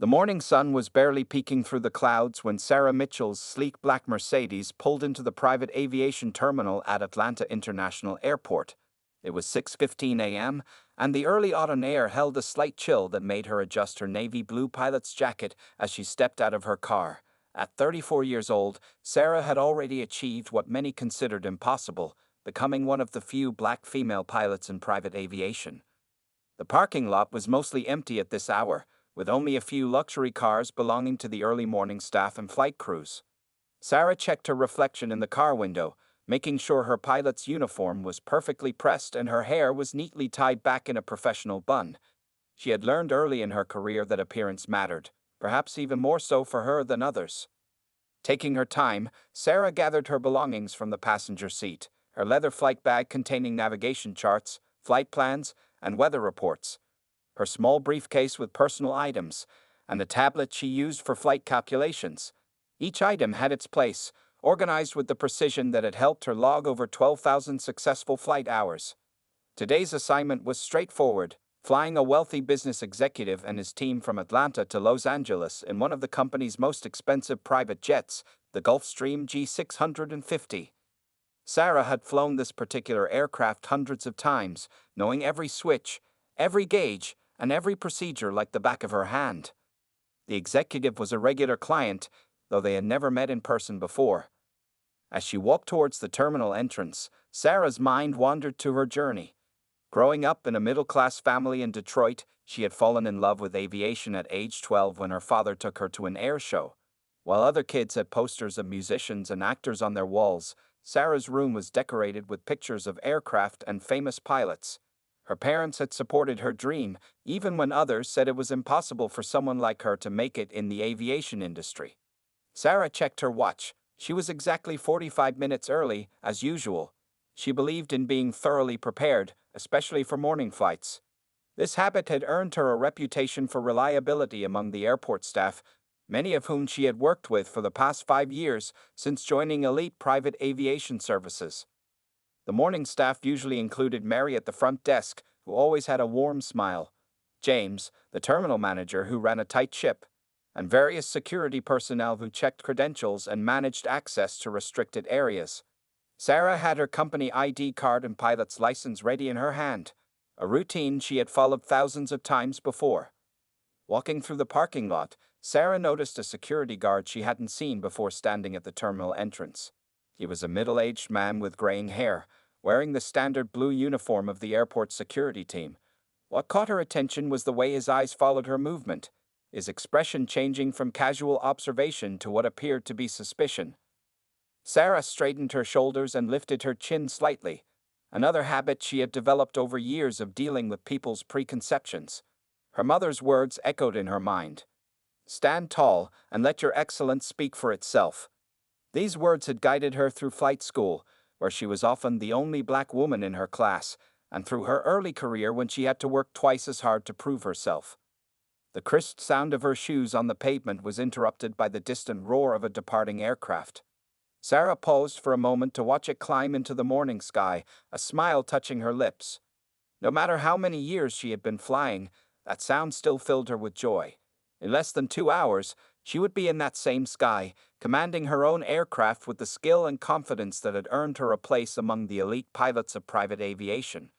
The morning sun was barely peeking through the clouds when Sarah Mitchell's sleek black Mercedes pulled into the private aviation terminal at Atlanta International Airport. It was 6:15 a.m., and the early autumn air held a slight chill that made her adjust her navy blue pilot's jacket as she stepped out of her car. At 34 years old, Sarah had already achieved what many considered impossible, becoming one of the few black female pilots in private aviation. The parking lot was mostly empty at this hour, with only a few luxury cars belonging to the early morning staff and flight crews. Sarah checked her reflection in the car window, making sure her pilot's uniform was perfectly pressed and her hair was neatly tied back in a professional bun. She had learned early in her career that appearance mattered, perhaps even more so for her than others. Taking her time, Sarah gathered her belongings from the passenger seat, her leather flight bag containing navigation charts, flight plans, and weather reports, her small briefcase with personal items, and the tablet she used for flight calculations. Each item had its place, organized with the precision that had helped her log over 12,000 successful flight hours. Today's assignment was straightforward, flying a wealthy business executive and his team from Atlanta to Los Angeles in one of the company's most expensive private jets, the Gulfstream G650. Sarah had flown this particular aircraft hundreds of times, knowing every switch, every gauge, and every procedure like the back of her hand. The executive was a regular client, though they had never met in person before. As she walked towards the terminal entrance, Sarah's mind wandered to her journey. Growing up in a middle-class family in Detroit, she had fallen in love with aviation at age 12 when her father took her to an air show. While other kids had posters of musicians and actors on their walls, Sarah's room was decorated with pictures of aircraft and famous pilots. Her parents had supported her dream, even when others said it was impossible for someone like her to make it in the aviation industry. Sarah checked her watch. She was exactly 45 minutes early, as usual. She believed in being thoroughly prepared, especially for morning flights. This habit had earned her a reputation for reliability among the airport staff, many of whom she had worked with for the past 5 years since joining elite private aviation services. The morning staff usually included Mary at the front desk, who always had a warm smile, James, the terminal manager who ran a tight ship, and various security personnel who checked credentials and managed access to restricted areas. Sarah had her company ID card and pilot's license ready in her hand, a routine she had followed thousands of times before. Walking through the parking lot, Sarah noticed a security guard she hadn't seen before standing at the terminal entrance. He was a middle-aged man with graying hair, wearing the standard blue uniform of the airport security team. What caught her attention was the way his eyes followed her movement, his expression changing from casual observation to what appeared to be suspicion. Sarah straightened her shoulders and lifted her chin slightly, another habit she had developed over years of dealing with people's preconceptions. Her mother's words echoed in her mind. "Stand tall and let your excellence speak for itself." These words had guided her through flight school, where she was often the only black woman in her class, and through her early career when she had to work twice as hard to prove herself. The crisp sound of her shoes on the pavement was interrupted by the distant roar of a departing aircraft. Sarah paused for a moment to watch it climb into the morning sky, a smile touching her lips. No matter how many years she had been flying, that sound still filled her with joy. In less than 2 hours, she would be in that same sky, commanding her own aircraft with the skill and confidence that had earned her a place among the elite pilots of private aviation.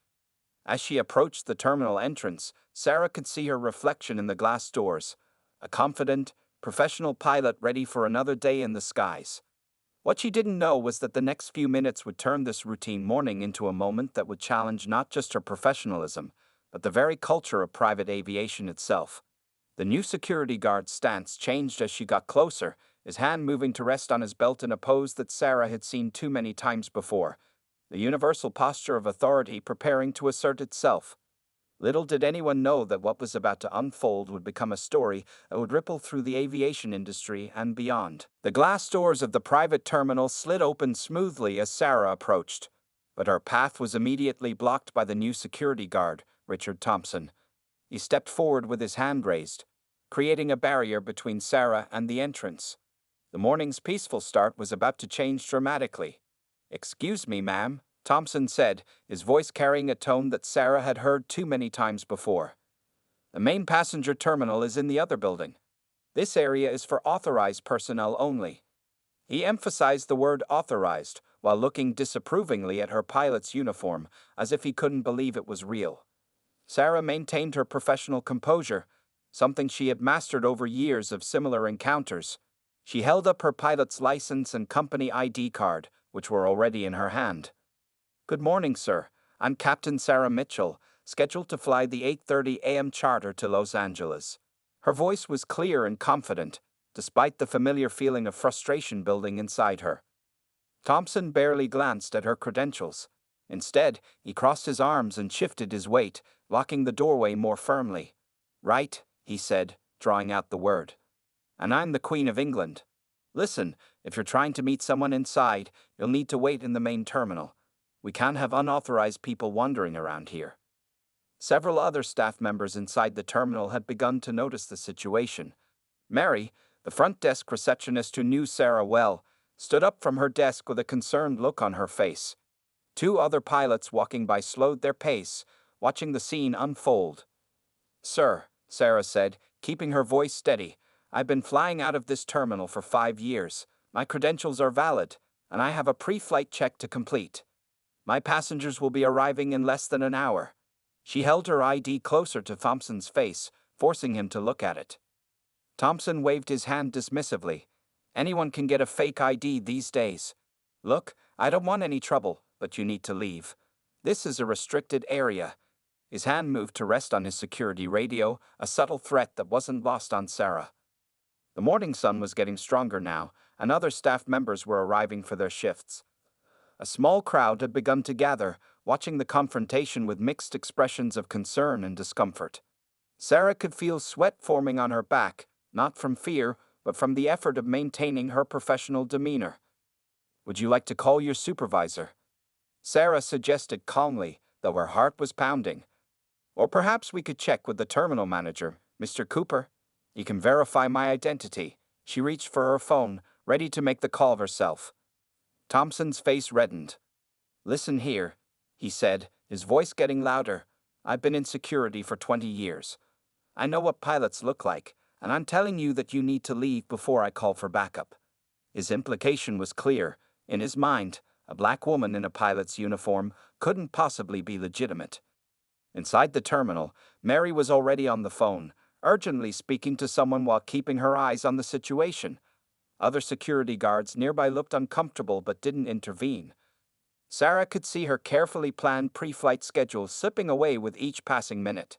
As she approached the terminal entrance, Sarah could see her reflection in the glass doors, a confident, professional pilot ready for another day in the skies. What she didn't know was that the next few minutes would turn this routine morning into a moment that would challenge not just her professionalism, but the very culture of private aviation itself. The new security guard's stance changed as she got closer, his hand moving to rest on his belt in a pose that Sarah had seen too many times before, the universal posture of authority preparing to assert itself. Little did anyone know that what was about to unfold would become a story that would ripple through the aviation industry and beyond. The glass doors of the private terminal slid open smoothly as Sarah approached, but her path was immediately blocked by the new security guard, Richard Thompson. He stepped forward with his hand raised, creating a barrier between Sarah and the entrance. The morning's peaceful start was about to change dramatically. "Excuse me, ma'am," Thompson said, his voice carrying a tone that Sarah had heard too many times before. "The main passenger terminal is in the other building. This area is for authorized personnel only. He emphasized the word authorized while looking disapprovingly at her pilot's uniform, as if he couldn't believe it was real. Sarah maintained her professional composure, something she had mastered over years of similar encounters. She held up her pilot's license and company ID card, which were already in her hand. "Good morning, sir. I'm Captain Sarah Mitchell, scheduled to fly the 8:30 a.m. charter to Los Angeles." Her voice was clear and confident, despite the familiar feeling of frustration building inside her. Thompson barely glanced at her credentials. Instead, he crossed his arms and shifted his weight, locking the doorway more firmly. "Right," he said, drawing out the word. "And I'm the Queen of England. Listen, if you're trying to meet someone inside, you'll need to wait in the main terminal. We can't have unauthorized people wandering around here." Several other staff members inside the terminal had begun to notice the situation. Mary, the front desk receptionist who knew Sarah well, stood up from her desk with a concerned look on her face. Two other pilots walking by slowed their pace, watching the scene unfold. "Sir," Sarah said, keeping her voice steady, "I've been flying out of this terminal for 5 years. My credentials are valid, and I have a pre-flight check to complete. My passengers will be arriving in less than an hour." She held her ID closer to Thompson's face, forcing him to look at it. Thompson waved his hand dismissively. "Anyone can get a fake ID these days. Look, I don't want any trouble, but you need to leave. This is a restricted area." His hand moved to rest on his security radio, a subtle threat that wasn't lost on Sarah. The morning sun was getting stronger now, and other staff members were arriving for their shifts. A small crowd had begun to gather, watching the confrontation with mixed expressions of concern and discomfort. Sarah could feel sweat forming on her back, not from fear, but from the effort of maintaining her professional demeanor. "Would you like to call your supervisor?" Sarah suggested calmly, though her heart was pounding. "Or perhaps we could check with the terminal manager, Mr. Cooper. You can verify my identity." She reached for her phone, ready to make the call herself. Thompson's face reddened. "Listen here," he said, his voice getting louder. "I've been in security for 20 years. I know what pilots look like, and I'm telling you that you need to leave before I call for backup." His implication was clear. In his mind, a black woman in a pilot's uniform couldn't possibly be legitimate. Inside the terminal, Mary was already on the phone, urgently speaking to someone while keeping her eyes on the situation. Other security guards nearby looked uncomfortable but didn't intervene. Sarah could see her carefully planned pre-flight schedule slipping away with each passing minute.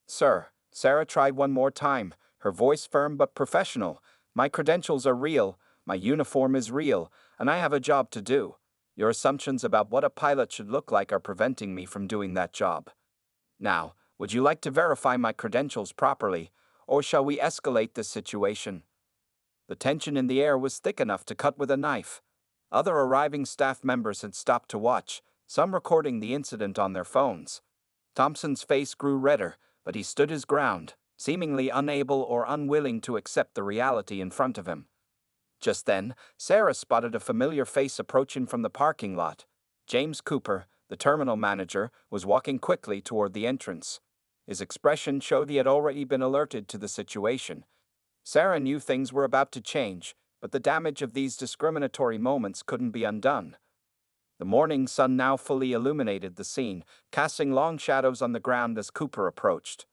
"Sir," Sarah tried one more time, her voice firm but professional. "My credentials are real, my uniform is real, and I have a job to do. Your assumptions about what a pilot should look like are preventing me from doing that job. Now, would you like to verify my credentials properly, or shall we escalate this situation?" The tension in the air was thick enough to cut with a knife. Other arriving staff members had stopped to watch, some recording the incident on their phones. Thompson's face grew redder, but he stood his ground, seemingly unable or unwilling to accept the reality in front of him. Just then, Sarah spotted a familiar face approaching from the parking lot. James Cooper, the terminal manager, was walking quickly toward the entrance. His expression showed he had already been alerted to the situation. Sarah knew things were about to change, but the damage of these discriminatory moments couldn't be undone. The morning sun now fully illuminated the scene, casting long shadows on the ground as Cooper approached.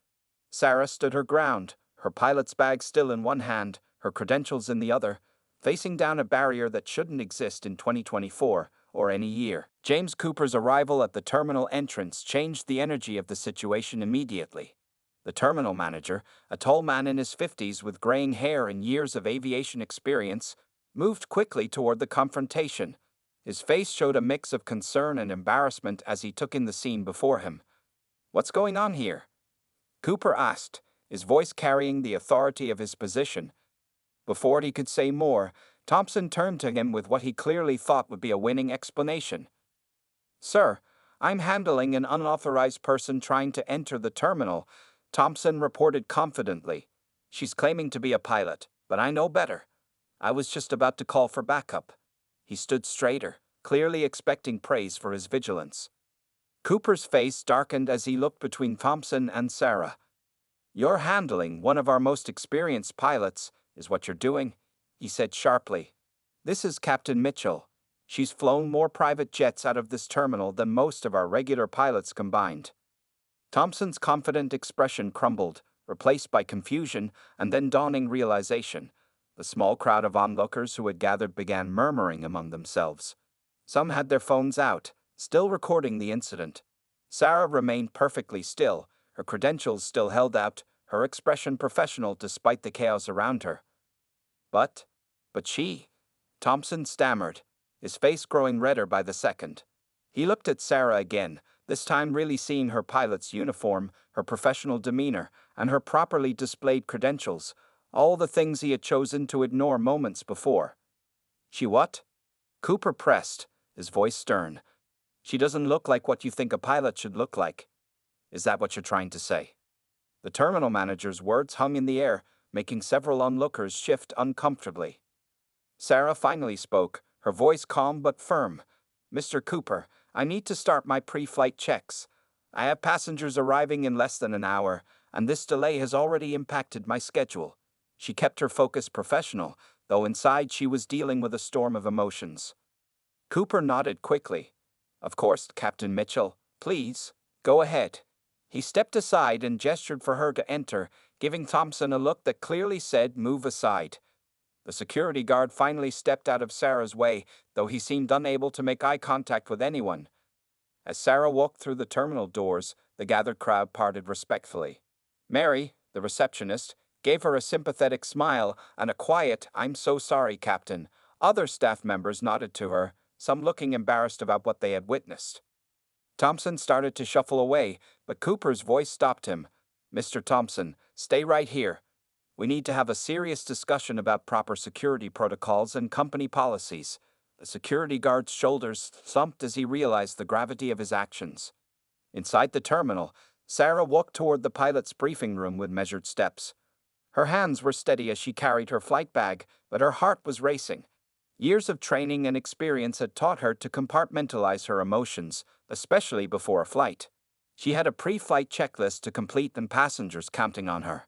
Sarah stood her ground, her pilot's bag still in one hand, her credentials in the other, facing down a barrier that shouldn't exist in 2024 or any year. James Cooper's arrival at the terminal entrance changed the energy of the situation immediately. The terminal manager, a tall man in his 50s with graying hair and years of aviation experience, moved quickly toward the confrontation. His face showed a mix of concern and embarrassment as he took in the scene before him. "What's going on here?" Cooper asked, his voice carrying the authority of his position. Before he could say more, Thompson turned to him with what he clearly thought would be a winning explanation. "Sir, I'm handling an unauthorized person trying to enter the terminal," Thompson reported confidently. "She's claiming to be a pilot, but I know better. I was just about to call for backup." He stood straighter, clearly expecting praise for his vigilance. Cooper's face darkened as he looked between Thompson and Sarah. You're handling one of our most experienced pilots, is what you're doing, he said sharply. This is Captain Mitchell. She's flown more private jets out of this terminal than most of our regular pilots combined. Thompson's confident expression crumbled, replaced by confusion and then dawning realization. The small crowd of onlookers who had gathered began murmuring among themselves. Some had their phones out, still recording the incident. Sarah remained perfectly still, her credentials still held out, her expression professional despite the chaos around her. But she, Thompson stammered, his face growing redder by the second. He looked at Sarah again, this time really seeing her pilot's uniform, her professional demeanor, and her properly displayed credentials, all the things he had chosen to ignore moments before. She what? Cooper pressed, his voice stern. She doesn't look like what you think a pilot should look like. Is that what you're trying to say? The terminal manager's words hung in the air, making several onlookers shift uncomfortably. Sarah finally spoke, her voice calm but firm. Mr. Cooper, I need to start my pre-flight checks. I have passengers arriving in less than an hour, and this delay has already impacted my schedule. She kept her focus professional, though inside she was dealing with a storm of emotions. Cooper nodded quickly. Of course, Captain Mitchell. Please, go ahead. He stepped aside and gestured for her to enter, giving Thompson a look that clearly said, move aside. The security guard finally stepped out of Sarah's way, though he seemed unable to make eye contact with anyone. As Sarah walked through the terminal doors, the gathered crowd parted respectfully. Mary, the receptionist, gave her a sympathetic smile and a quiet, I'm so sorry, Captain. Other staff members nodded to her, some looking embarrassed about what they had witnessed. Thompson started to shuffle away, but Cooper's voice stopped him. Mr. Thompson, stay right here. We need to have a serious discussion about proper security protocols and company policies. The security guard's shoulders slumped as he realized the gravity of his actions. Inside the terminal, Sarah walked toward the pilot's briefing room with measured steps. Her hands were steady as she carried her flight bag, but her heart was racing. Years of training and experience had taught her to compartmentalize her emotions, especially before a flight. She had a pre-flight checklist to complete and passengers counting on her.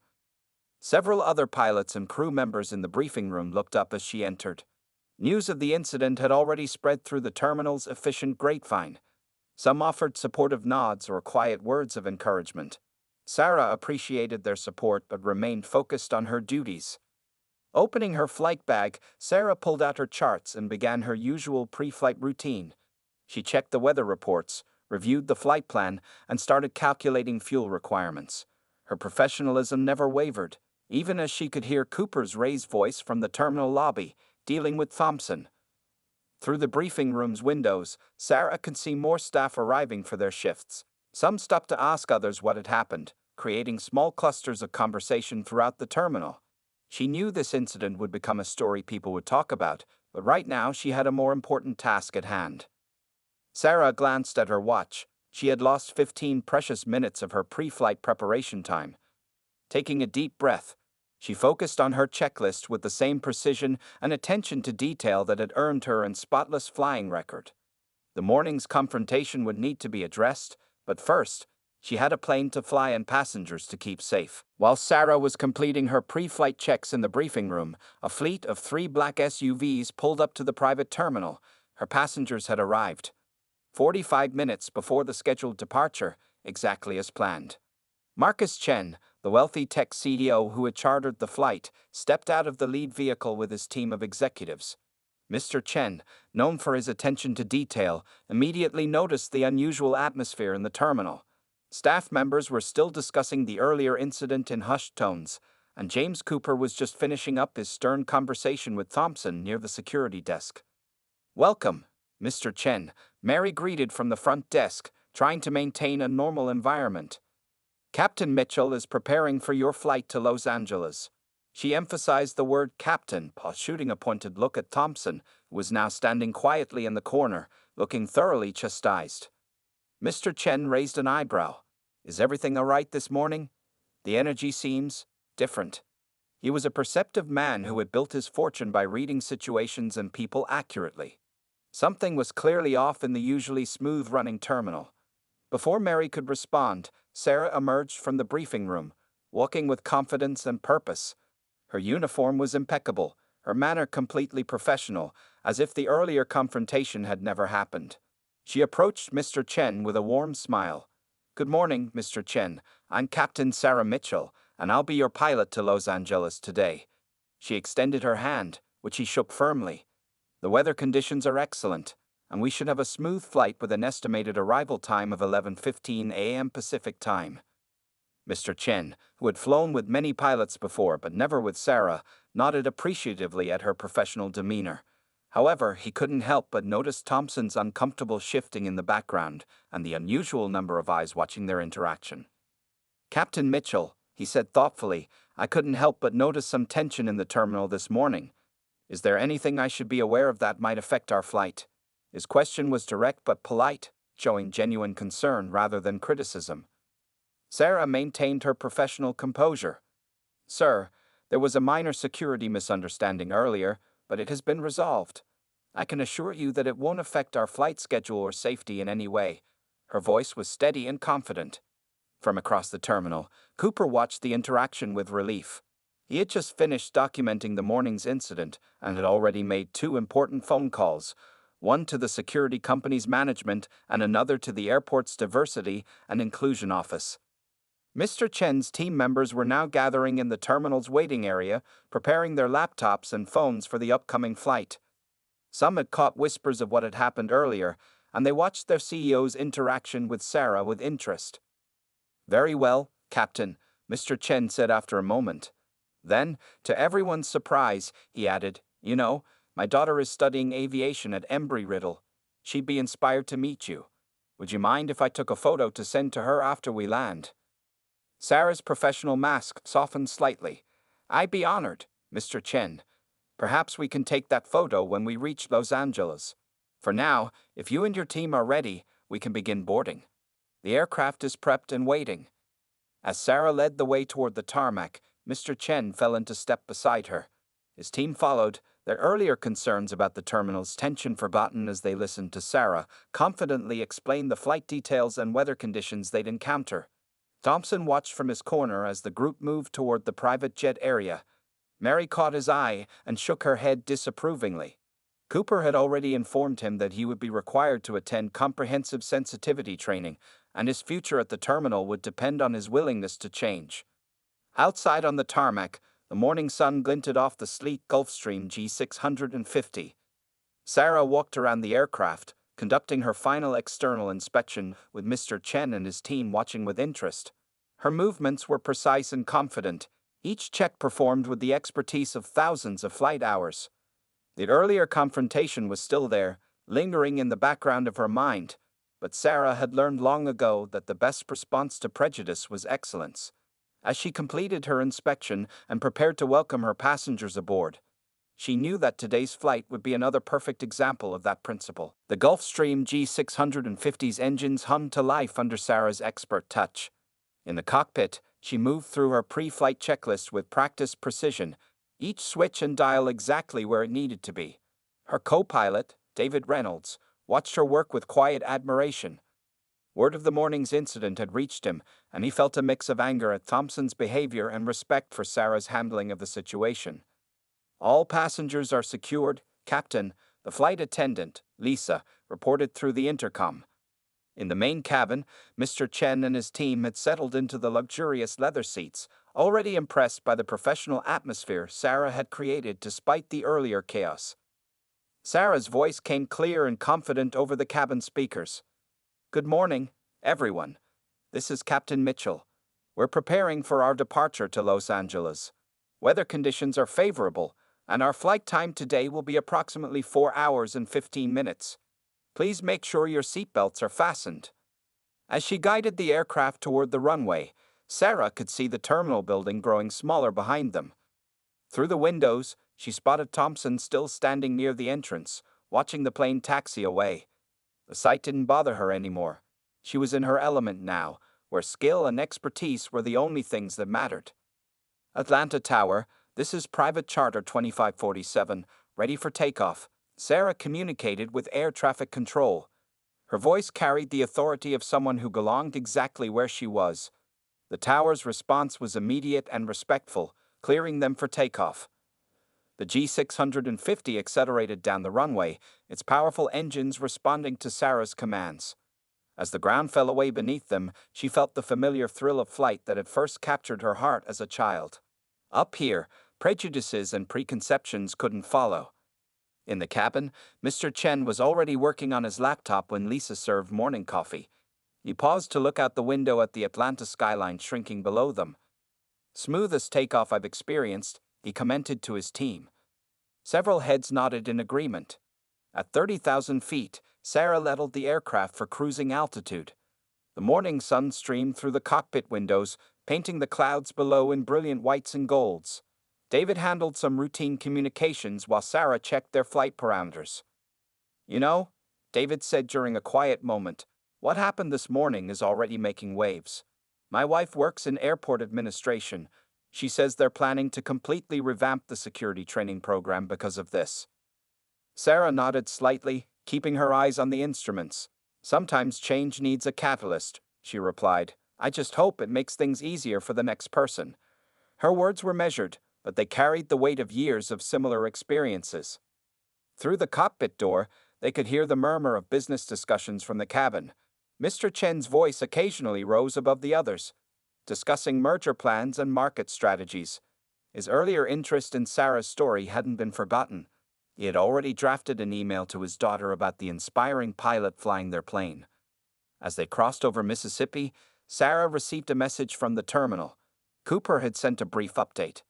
Several other pilots and crew members in the briefing room looked up as she entered. News of the incident had already spread through the terminal's efficient grapevine. Some offered supportive nods or quiet words of encouragement. Sarah appreciated their support but remained focused on her duties. Opening her flight bag, Sarah pulled out her charts and began her usual pre-flight routine. She checked the weather reports, reviewed the flight plan, and started calculating fuel requirements. Her professionalism never wavered, even as she could hear Cooper's raised voice from the terminal lobby, dealing with Thompson. Through the briefing room's windows, Sarah could see more staff arriving for their shifts. Some stopped to ask others what had happened, creating small clusters of conversation throughout the terminal. She knew this incident would become a story people would talk about, but right now she had a more important task at hand. Sarah glanced at her watch. She had lost 15 precious minutes of her pre-flight preparation time. Taking a deep breath, she focused on her checklist with the same precision and attention to detail that had earned her a spotless flying record. The morning's confrontation would need to be addressed, but first, she had a plane to fly and passengers to keep safe. While Sarah was completing her pre-flight checks in the briefing room, a fleet of 3 black SUVs pulled up to the private terminal. Her passengers had arrived. 45 minutes before the scheduled departure, exactly as planned. Marcus Chen, the wealthy tech CEO who had chartered the flight, stepped out of the lead vehicle with his team of executives. Mr. Chen, known for his attention to detail, immediately noticed the unusual atmosphere in the terminal. Staff members were still discussing the earlier incident in hushed tones, and James Cooper was just finishing up his stern conversation with Thompson near the security desk. Welcome, Mr. Chen, Mary greeted from the front desk, trying to maintain a normal environment. Captain Mitchell is preparing for your flight to Los Angeles. She emphasized the word captain, shooting a pointed look at Thompson, who was now standing quietly in the corner, looking thoroughly chastised. Mr. Chen raised an eyebrow. Is everything all right this morning? The energy seems different. He was a perceptive man who had built his fortune by reading situations and people accurately. Something was clearly off in the usually smooth-running terminal. Before Mary could respond, Sarah emerged from the briefing room, walking with confidence and purpose. Her uniform was impeccable, her manner completely professional, as if the earlier confrontation had never happened. She approached Mr. Chen with a warm smile. "Good morning, Mr. Chen. I'm Captain Sarah Mitchell, and I'll be your pilot to Los Angeles today." She extended her hand, which he shook firmly. "The weather conditions are excellent, and we should have a smooth flight with an estimated arrival time of 11:15 a.m. Pacific Time." Mr. Chen, who had flown with many pilots before but never with Sarah, nodded appreciatively at her professional demeanor. However, he couldn't help but notice Thompson's uncomfortable shifting in the background and the unusual number of eyes watching their interaction. "Captain Mitchell," he said thoughtfully, "I couldn't help but notice some tension in the terminal this morning. Is there anything I should be aware of that might affect our flight?" His question was direct but polite, showing genuine concern rather than criticism. Sarah maintained her professional composure. "Sir, there was a minor security misunderstanding earlier, but it has been resolved. I can assure you that it won't affect our flight schedule or safety in any way." Her voice was steady and confident. From across the terminal, Cooper watched the interaction with relief. He had just finished documenting the morning's incident and had already made two important phone calls, one to the security company's management and another to the airport's diversity and inclusion office. Mr. Chen's team members were now gathering in the terminal's waiting area, preparing their laptops and phones for the upcoming flight. Some had caught whispers of what had happened earlier, and they watched their CEO's interaction with Sarah with interest. "Very well, Captain," Mr. Chen said after a moment. Then, to everyone's surprise, he added, "You know, my daughter is studying aviation at Embry-Riddle. She'd be inspired to meet you. Would you mind if I took a photo to send to her after we land?" Sarah's professional mask softened slightly. "I'd be honored, Mr. Chen. Perhaps we can take that photo when we reach Los Angeles. For now, if you and your team are ready, we can begin boarding. The aircraft is prepped and waiting." As Sarah led the way toward the tarmac, Mr. Chen fell into step beside her. His team followed, their earlier concerns about the terminal's tension forgotten as they listened to Sarah confidently explain the flight details and weather conditions they'd encounter. Thompson watched from his corner as the group moved toward the private jet area. Mary caught his eye and shook her head disapprovingly. Cooper had already informed him that he would be required to attend comprehensive sensitivity training, and his future at the terminal would depend on his willingness to change. Outside on the tarmac, the morning sun glinted off the sleek Gulfstream G650. Sarah walked around the aircraft, conducting her final external inspection with Mr. Chen and his team watching with interest. Her movements were precise and confident, each check performed with the expertise of thousands of flight hours. The earlier confrontation was still there, lingering in the background of her mind, but Sarah had learned long ago that the best response to prejudice was excellence. As she completed her inspection and prepared to welcome her passengers aboard, she knew that today's flight would be another perfect example of that principle. The Gulfstream G650's engines hummed to life under Sarah's expert touch. In the cockpit, she moved through her pre-flight checklist with practiced precision, each switch and dial exactly where it needed to be. Her co-pilot, David Reynolds, watched her work with quiet admiration. Word of the morning's incident had reached him, and he felt a mix of anger at Thompson's behavior and respect for Sarah's handling of the situation. "All passengers are secured, Captain," the flight attendant, Lisa, reported through the intercom. In the main cabin, Mr. Chen and his team had settled into the luxurious leather seats, already impressed by the professional atmosphere Sarah had created despite the earlier chaos. Sarah's voice came clear and confident over the cabin speakers. "Good morning, everyone. This is Captain Mitchell. We're preparing for our departure to Los Angeles. Weather conditions are favorable, and our flight time today will be approximately 4 hours and 15 minutes. Please make sure your seatbelts are fastened." As she guided the aircraft toward the runway, Sarah could see the terminal building growing smaller behind them. Through the windows, she spotted Thompson still standing near the entrance, watching the plane taxi away. The sight didn't bother her anymore. She was in her element now, where skill and expertise were the only things that mattered. "Atlanta Tower, this is Private Charter 2547, ready for takeoff," Sarah communicated with air traffic control. Her voice carried the authority of someone who belonged exactly where she was. The tower's response was immediate and respectful, clearing them for takeoff. The G650 accelerated down the runway, its powerful engines responding to Sarah's commands. As the ground fell away beneath them, she felt the familiar thrill of flight that had first captured her heart as a child. Up here, prejudices and preconceptions couldn't follow. In the cabin, Mr. Chen was already working on his laptop when Lisa served morning coffee. He paused to look out the window at the Atlanta skyline shrinking below them. "Smoothest takeoff I've experienced," he commented to his team. Several heads nodded in agreement. At 30,000 feet, Sarah leveled the aircraft for cruising altitude. The morning sun streamed through the cockpit windows, painting the clouds below in brilliant whites and golds. David handled some routine communications while Sarah checked their flight parameters. "You know," David said during a quiet moment, "what happened this morning is already making waves. My wife works in airport administration. She says they're planning to completely revamp the security training program because of this." Sarah nodded slightly, keeping her eyes on the instruments. "Sometimes change needs a catalyst," she replied. "I just hope it makes things easier for the next person." Her words were measured, but they carried the weight of years of similar experiences. Through the cockpit door, they could hear the murmur of business discussions from the cabin. Mr. Chen's voice occasionally rose above the others, discussing merger plans and market strategies. His earlier interest in Sarah's story hadn't been forgotten. He had already drafted an email to his daughter about the inspiring pilot flying their plane. As they crossed over Mississippi, Sarah received a message from the terminal. Cooper had sent a brief update.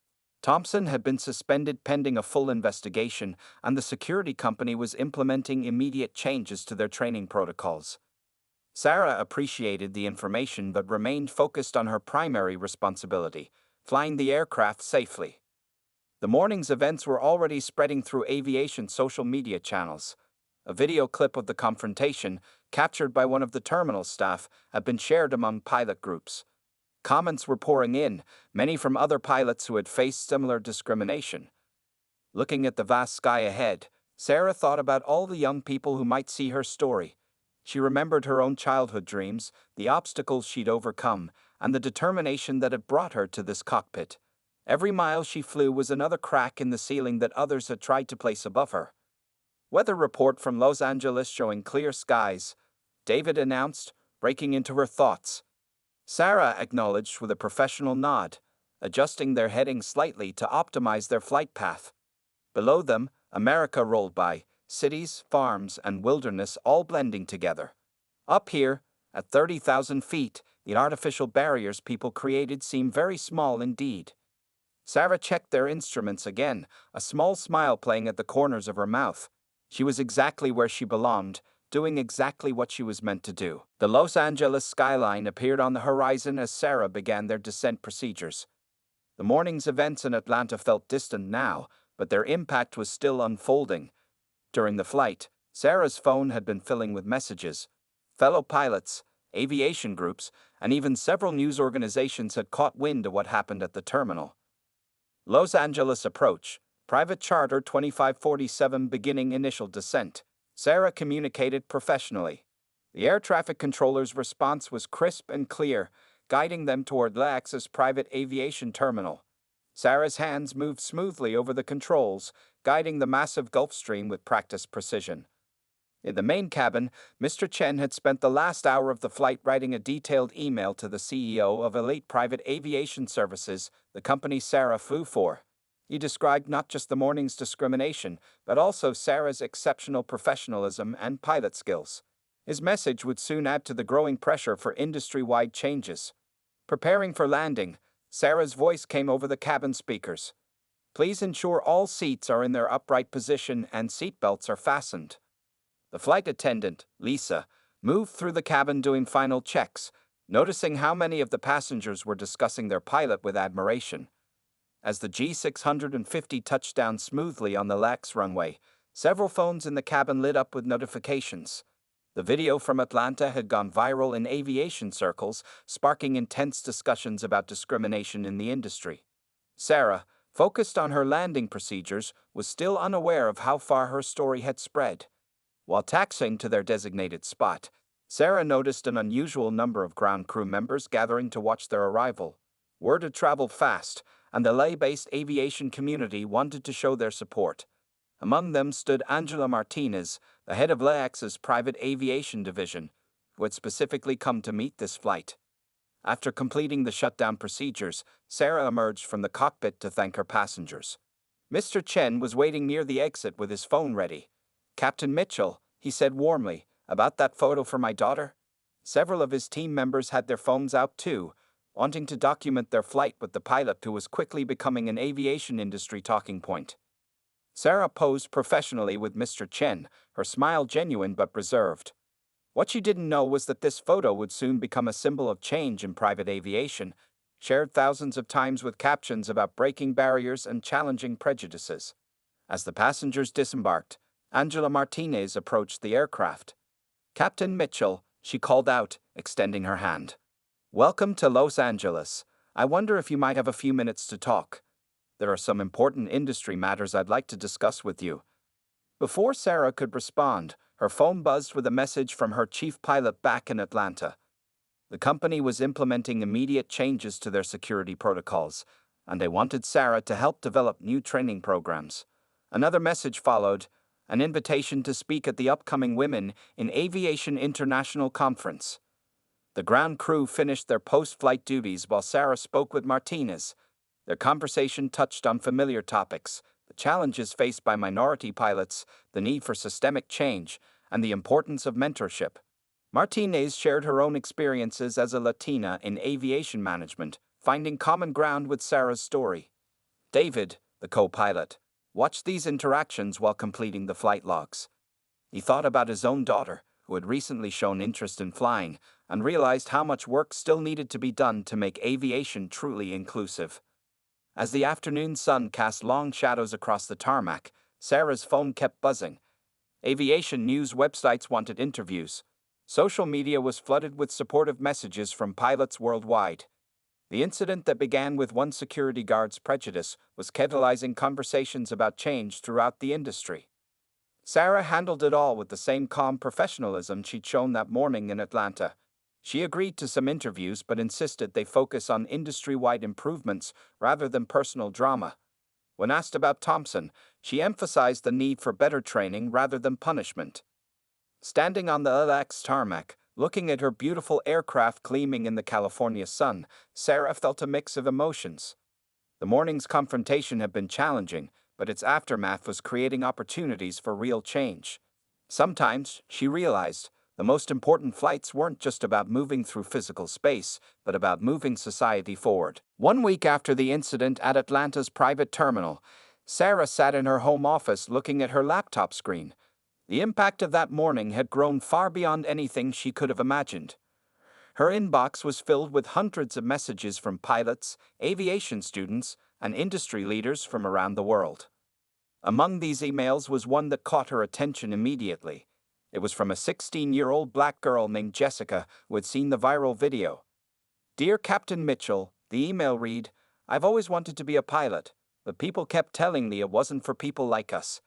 Thompson had been suspended pending a full investigation, and the security company was implementing immediate changes to their training protocols. Sarah appreciated the information but remained focused on her primary responsibility, flying the aircraft safely. The morning's events were already spreading through aviation social media channels. A video clip of the confrontation, captured by one of the terminal staff, had been shared among pilot groups. Comments were pouring in, many from other pilots who had faced similar discrimination. Looking at the vast sky ahead, Sarah thought about all the young people who might see her story. She remembered her own childhood dreams, the obstacles she'd overcome, and the determination that had brought her to this cockpit. Every mile she flew was another crack in the ceiling that others had tried to place above her. "Weather report from Los Angeles showing clear skies," David announced, breaking into her thoughts. Sarah acknowledged with a professional nod, adjusting their heading slightly to optimize their flight path. Below them, America rolled by, cities, farms, and wilderness all blending together. Up here, at 30,000 feet, the artificial barriers people created seemed very small indeed. Sarah checked their instruments again, a small smile playing at the corners of her mouth. She was exactly where she belonged, doing exactly what she was meant to do. The Los Angeles skyline appeared on the horizon as Sarah began their descent procedures. The morning's events in Atlanta felt distant now, but their impact was still unfolding. During the flight, Sarah's phone had been filling with messages. Fellow pilots, aviation groups, and even several news organizations had caught wind of what happened at the terminal. Los Angeles approach, private charter 2547 beginning initial descent. Sarah communicated professionally. The air traffic controller's response was crisp and clear, guiding them toward LAX's private aviation terminal. Sarah's hands moved smoothly over the controls, guiding the massive Gulfstream with practiced precision. In the main cabin, Mr. Chen had spent the last hour of the flight writing a detailed email to the CEO of Elite Private Aviation Services, the company Sarah flew for. He described not just the morning's discrimination, but also Sarah's exceptional professionalism and pilot skills. His message would soon add to the growing pressure for industry-wide changes. Preparing for landing, Sarah's voice came over the cabin speakers. "Please ensure all seats are in their upright position and seatbelts are fastened." The flight attendant, Lisa, moved through the cabin doing final checks, noticing how many of the passengers were discussing their pilot with admiration. As the G650 touched down smoothly on the LAX runway, several phones in the cabin lit up with notifications. The video from Atlanta had gone viral in aviation circles, sparking intense discussions about discrimination in the industry. Sarah, focused on her landing procedures, was still unaware of how far her story had spread. While taxiing to their designated spot, Sarah noticed an unusual number of ground crew members gathering to watch their arrival. Word had traveled fast, and the LA-based aviation community wanted to show their support. Among them stood Angela Martinez, the head of LAX's private aviation division, who had specifically come to meet this flight. After completing the shutdown procedures, Sarah emerged from the cockpit to thank her passengers. Mr. Chen was waiting near the exit with his phone ready. "Captain Mitchell," he said warmly, "about that photo for my daughter?" Several of his team members had their phones out too, wanting to document their flight with the pilot who was quickly becoming an aviation industry talking point. Sarah posed professionally with Mr. Chen, her smile genuine but reserved. What she didn't know was that this photo would soon become a symbol of change in private aviation, shared thousands of times with captions about breaking barriers and challenging prejudices. As the passengers disembarked, Angela Martinez approached the aircraft. "Captain Mitchell," she called out, extending her hand. "Welcome to Los Angeles. I wonder if you might have a few minutes to talk. There are some important industry matters I'd like to discuss with you." Before Sarah could respond, her phone buzzed with a message from her chief pilot back in Atlanta. The company was implementing immediate changes to their security protocols, and they wanted Sarah to help develop new training programs. Another message followed, an invitation to speak at the upcoming Women in Aviation International Conference. The ground crew finished their post-flight duties while Sarah spoke with Martinez. Their conversation touched on familiar topics: the challenges faced by minority pilots, the need for systemic change, and the importance of mentorship. Martinez shared her own experiences as a Latina in aviation management, finding common ground with Sarah's story. David, the co-pilot, watched these interactions while completing the flight logs. He thought about his own daughter, who had recently shown interest in flying, and realized how much work still needed to be done to make aviation truly inclusive. As the afternoon sun cast long shadows across the tarmac, Sarah's phone kept buzzing. Aviation news websites wanted interviews. Social media was flooded with supportive messages from pilots worldwide. The incident that began with one security guard's prejudice was catalyzing conversations about change throughout the industry. Sarah handled it all with the same calm professionalism she'd shown that morning in Atlanta. She agreed to some interviews but insisted they focus on industry-wide improvements rather than personal drama. When asked about Thompson, she emphasized the need for better training rather than punishment. Standing on the LAX tarmac, looking at her beautiful aircraft gleaming in the California sun, Sarah felt a mix of emotions. The morning's confrontation had been challenging, but its aftermath was creating opportunities for real change. Sometimes, she realized, the most important flights weren't just about moving through physical space, but about moving society forward. 1 week after the incident at Atlanta's private terminal, Sarah sat in her home office looking at her laptop screen. The impact of that morning had grown far beyond anything she could have imagined. Her inbox was filled with hundreds of messages from pilots, aviation students, and industry leaders from around the world. Among these emails was one that caught her attention immediately. It was from a 16-year-old black girl named Jessica who had seen the viral video. "Dear Captain Mitchell," the email read, "I've always wanted to be a pilot, but people kept telling me it wasn't for people like us.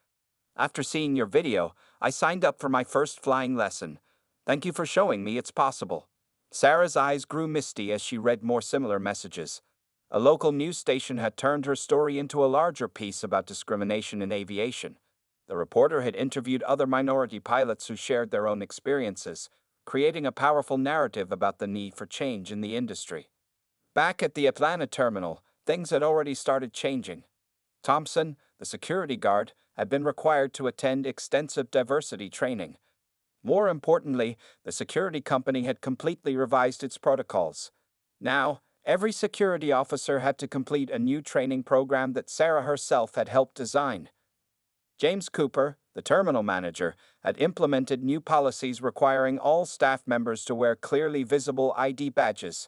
After seeing your video, I signed up for my first flying lesson. Thank you for showing me it's possible." Sarah's eyes grew misty as she read more similar messages. A local news station had turned her story into a larger piece about discrimination in aviation. The reporter had interviewed other minority pilots who shared their own experiences, creating a powerful narrative about the need for change in the industry. Back at the Atlanta terminal, things had already started changing. Thompson, the security guard, had been required to attend extensive diversity training. More importantly, the security company had completely revised its protocols. Now, every security officer had to complete a new training program that Sarah herself had helped design. James Cooper, the terminal manager, had implemented new policies requiring all staff members to wear clearly visible ID badges.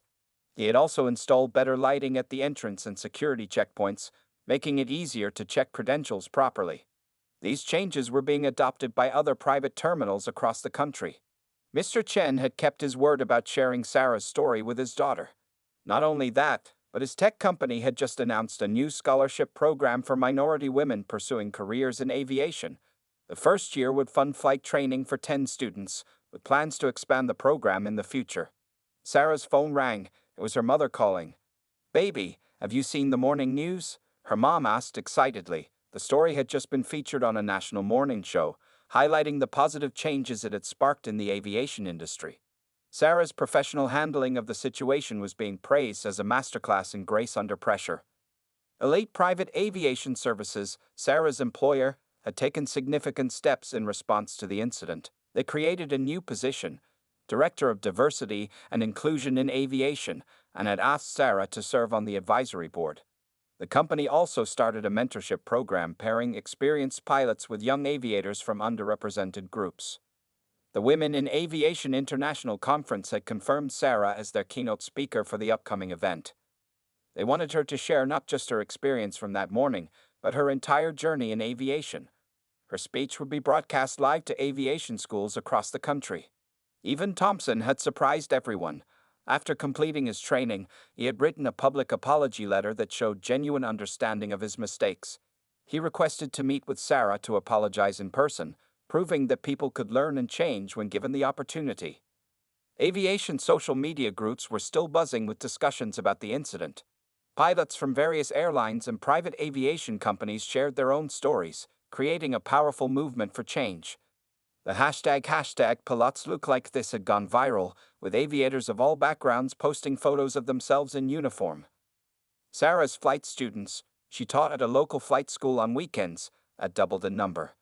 He had also installed better lighting at the entrance and security checkpoints, making it easier to check credentials properly. These changes were being adopted by other private terminals across the country. Mr. Chen had kept his word about sharing Sarah's story with his daughter. Not only that, but his tech company had just announced a new scholarship program for minority women pursuing careers in aviation. The first year would fund flight training for 10 students, with plans to expand the program in the future. Sarah's phone rang. It was her mother calling. "Baby, have you seen the morning news?" her mom asked excitedly. The story had just been featured on a national morning show, highlighting the positive changes it had sparked in the aviation industry. Sarah's professional handling of the situation was being praised as a masterclass in grace under pressure. Elite Private Aviation Services, Sarah's employer, had taken significant steps in response to the incident. They created a new position, Director of Diversity and Inclusion in Aviation, and had asked Sarah to serve on the advisory board. The company also started a mentorship program pairing experienced pilots with young aviators from underrepresented groups. The Women in Aviation International Conference had confirmed Sarah as their keynote speaker for the upcoming event. They wanted her to share not just her experience from that morning, but her entire journey in aviation. Her speech would be broadcast live to aviation schools across the country. Even Thompson had surprised everyone. After completing his training, he had written a public apology letter that showed genuine understanding of his mistakes. He requested to meet with Sarah to apologize in person, proving that people could learn and change when given the opportunity. Aviation social media groups were still buzzing with discussions about the incident. Pilots from various airlines and private aviation companies shared their own stories, creating a powerful movement for change. The hashtag pilots look like this had gone viral, with aviators of all backgrounds posting photos of themselves in uniform. Sarah's flight students, she taught at a local flight school on weekends, had doubled in number.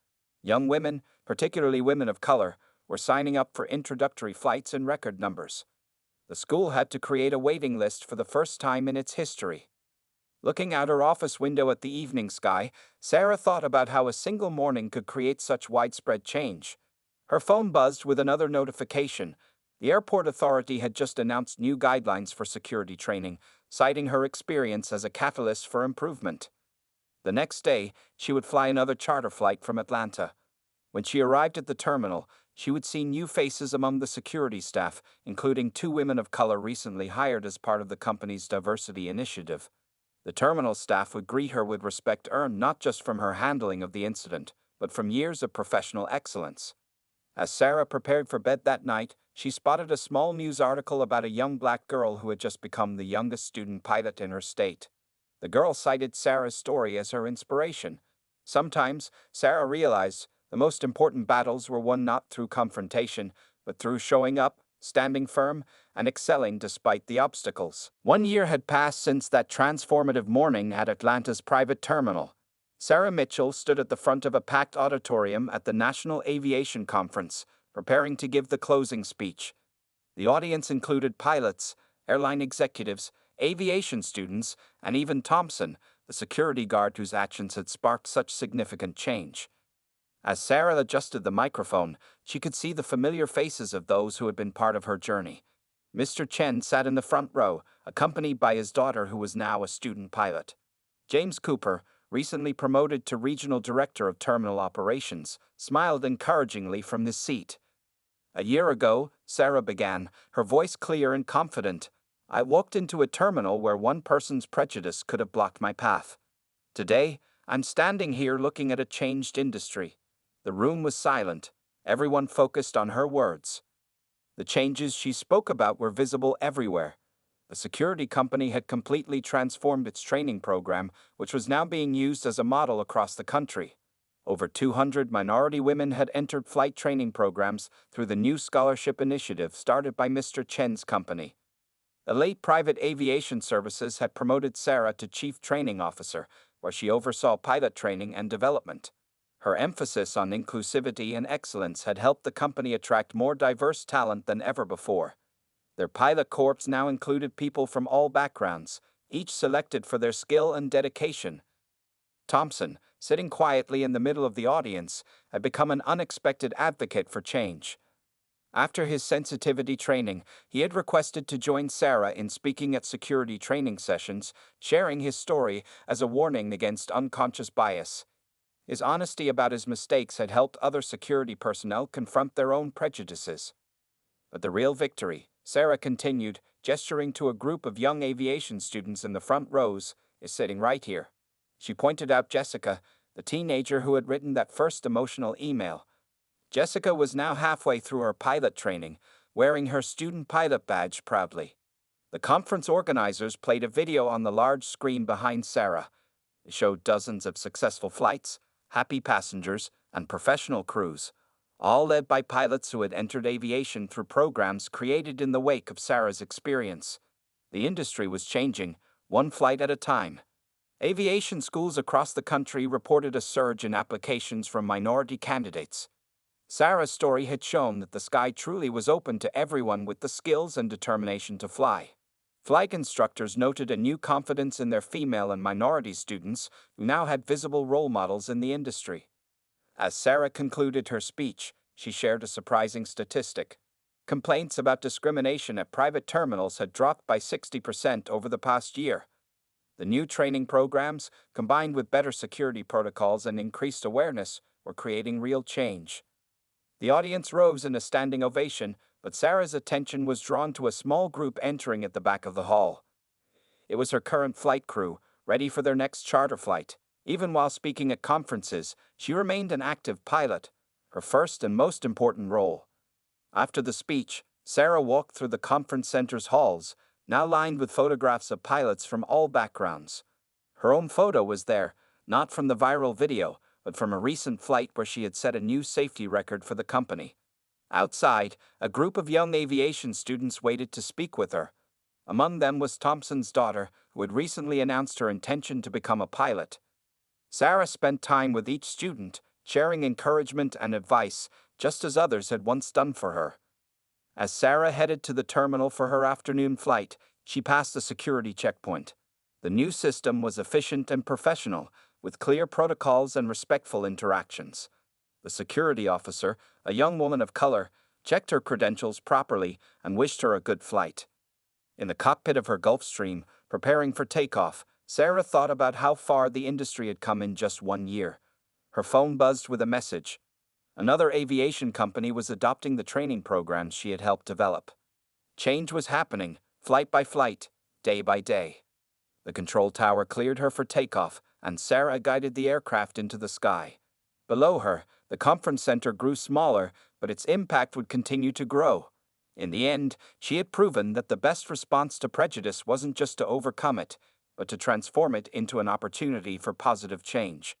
Young women, particularly women of color, were signing up for introductory flights in record numbers. The school had to create a waiting list for the first time in its history. Looking out her office window at the evening sky, Sarah thought about how a single morning could create such widespread change. Her phone buzzed with another notification. The airport authority had just announced new guidelines for security training, citing her experience as a catalyst for improvement. The next day, she would fly another charter flight from Atlanta. When she arrived at the terminal, she would see new faces among the security staff, including 2 women of color recently hired as part of the company's diversity initiative. The terminal staff would greet her with respect earned not just from her handling of the incident, but from years of professional excellence. As Sarah prepared for bed that night, she spotted a small news article about a young black girl who had just become the youngest student pilot in her state. The girl cited Sarah's story as her inspiration. Sometimes, Sarah realized, the most important battles were won not through confrontation, but through showing up, standing firm, and excelling despite the obstacles. 1 year had passed since that transformative morning at Atlanta's private terminal. Sarah Mitchell stood at the front of a packed auditorium at the National Aviation Conference, preparing to give the closing speech. The audience included pilots, airline executives, aviation students, and even Thompson, the security guard whose actions had sparked such significant change. As Sarah adjusted the microphone, she could see the familiar faces of those who had been part of her journey. Mr. Chen sat in the front row, accompanied by his daughter who was now a student pilot. James Cooper, recently promoted to Regional Director of Terminal Operations, smiled encouragingly from his seat. "A year ago," Sarah began, her voice clear and confident, "I walked into a terminal where one person's prejudice could have blocked my path. Today, I'm standing here looking at a changed industry." The room was silent, everyone focused on her words. The changes she spoke about were visible everywhere. The security company had completely transformed its training program, which was now being used as a model across the country. Over 200 minority women had entered flight training programs through the new scholarship initiative started by Mr. Chen's company. Elite Private Aviation Services had promoted Sarah to Chief Training Officer, where she oversaw pilot training and development. Her emphasis on inclusivity and excellence had helped the company attract more diverse talent than ever before. Their pilot corps now included people from all backgrounds, each selected for their skill and dedication. Thompson, sitting quietly in the middle of the audience, had become an unexpected advocate for change. After his sensitivity training, he had requested to join Sarah in speaking at security training sessions, sharing his story as a warning against unconscious bias. His honesty about his mistakes had helped other security personnel confront their own prejudices. But the real victory, Sarah continued, gesturing to a group of young aviation students in the front rows, is sitting right here. She pointed out Jessica, the teenager who had written that first emotional email. Jessica was now halfway through her pilot training, wearing her student pilot badge proudly. The conference organizers played a video on the large screen behind Sarah. It showed dozens of successful flights, happy passengers, and professional crews, all led by pilots who had entered aviation through programs created in the wake of Sarah's experience. The industry was changing, one flight at a time. Aviation schools across the country reported a surge in applications from minority candidates. Sarah's story had shown that the sky truly was open to everyone with the skills and determination to fly. Flight instructors noted a new confidence in their female and minority students who now had visible role models in the industry. As Sarah concluded her speech, she shared a surprising statistic. Complaints about discrimination at private terminals had dropped by 60% over the past year. The new training programs, combined with better security protocols and increased awareness, were creating real change. The audience rose in a standing ovation, but Sarah's attention was drawn to a small group entering at the back of the hall. It was her current flight crew, ready for their next charter flight. Even while speaking at conferences, she remained an active pilot, her first and most important role. After the speech, Sarah walked through the conference center's halls, now lined with photographs of pilots from all backgrounds. Her own photo was there, not from the viral video, but from a recent flight where she had set a new safety record for the company. Outside, a group of young aviation students waited to speak with her. Among them was Thompson's daughter, who had recently announced her intention to become a pilot. Sarah spent time with each student, sharing encouragement and advice, just as others had once done for her. As Sarah headed to the terminal for her afternoon flight, she passed a security checkpoint. The new system was efficient and professional, with clear protocols and respectful interactions. The security officer, a young woman of color, checked her credentials properly and wished her a good flight. In the cockpit of her Gulfstream, preparing for takeoff, Sarah thought about how far the industry had come in just 1 year. Her phone buzzed with a message. Another aviation company was adopting the training programs she had helped develop. Change was happening, flight by flight, day by day. The control tower cleared her for takeoff, and Sarah guided the aircraft into the sky. Below her, the conference center grew smaller, but its impact would continue to grow. In the end, she had proven that the best response to prejudice wasn't just to overcome it, but to transform it into an opportunity for positive change.